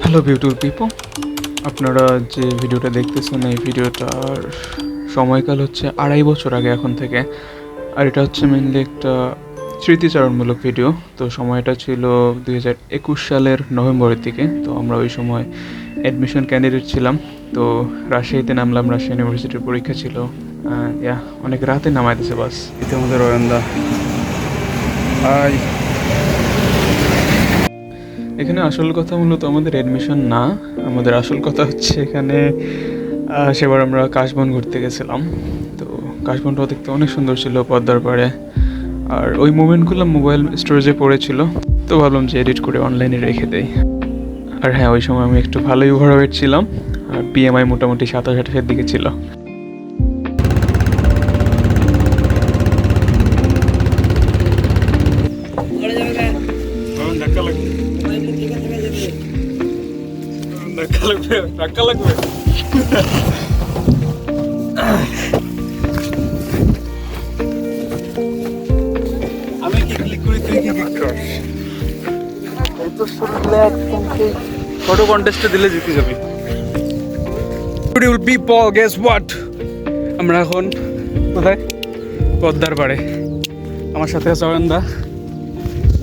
Hello beautiful people, আপনারা যে ভিডিওটা দেখতেছেন এই ভিডিওটার সময়কাল হচ্ছে 2.5 বছর আগে এখন থেকে। আর এটা হচ্ছে মেনলি একটা স্মৃতিচারণমূলক ভিডিও। তো সময়টা ছিল 2021 সালের নভেম্বরের দিকে। তো আমরা ওই সময় অ্যাডমিশন ক্যান্ডিডেট ছিলাম। তো রাজশাহীতে নামলাম, রাজশাহী ইউনিভার্সিটির পরীক্ষা ছিল। অনেক রাতে নামাই দিছে বাস। এটা আমাদের অয়ন্দা। হাই। এখানে আসল কথা মূলত আমাদের অ্যাডমিশন না, আমাদের আসল কথা হচ্ছে এখানে সেবার আমরা কাশবন ঘুরতে গেছিলাম। তো কাশবনটাও দেখতে অনেক সুন্দর ছিল, পদ্মার পাড়ে। আর ওই মুমেন্টগুলো মোবাইল স্টোরেজে পড়েছিল, তো ভাবলাম যে এডিট করে অনলাইনে রেখে দেই। আর হ্যাঁ, ওই সময় আমি একটু ভালোই ওভারওয়েট ছিলাম, আর বিএমআই মোটামুটি 27-28-এর দিকে ছিল। ধাক্কা লাগবে। আমি কি ক্লিক করি, তুই কি ক্লিক কর? এই তো শুরুতে একদম ফটো কন্টেস্টে দিলে জিতে যাবি। Beautiful people, guess what? আমরা এখন কোথায়? পদ্মার পাড়ে। আমার সাথে আছে অয়ন্দা।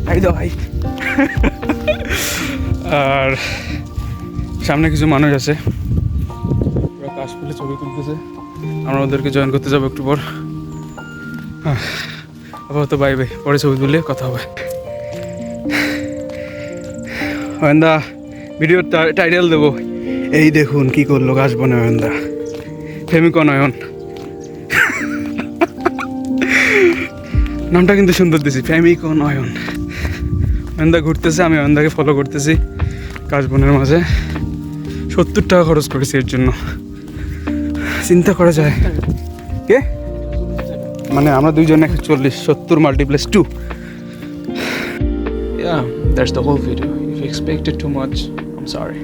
হাই দাও ভাই। আর সামনে কিছু মানুষ আছে, ওরা কাশ ফুলে ছবি তুলতেছে। আমরা ওদেরকে জয়েন করতে যাবো একটু পর। আপাতত বাই বাই, পরে ছবি তুলে কথা হবে। অয়ন্দা ভিডিও টাইটেল দেবো, এই দেখুন কি করলো কাশবনে অয়ন্দা, ফেমিকন অয়ন। নামটা কিন্তু সুন্দর দিছি, ফেমিকন অয়ন। অয়ন্দা ঘুরতেছে, আমি অয়ন্দাকে ফলো করতেছি কাশবনের মাঝে। 70 টাকা খরচ করেছি এর জন্য, চিন্তা করা যায়। কে মানে আমরা দুইজনে 40, 70 × 2। Yeah, that's the whole video. If you expected too much, I'm sorry.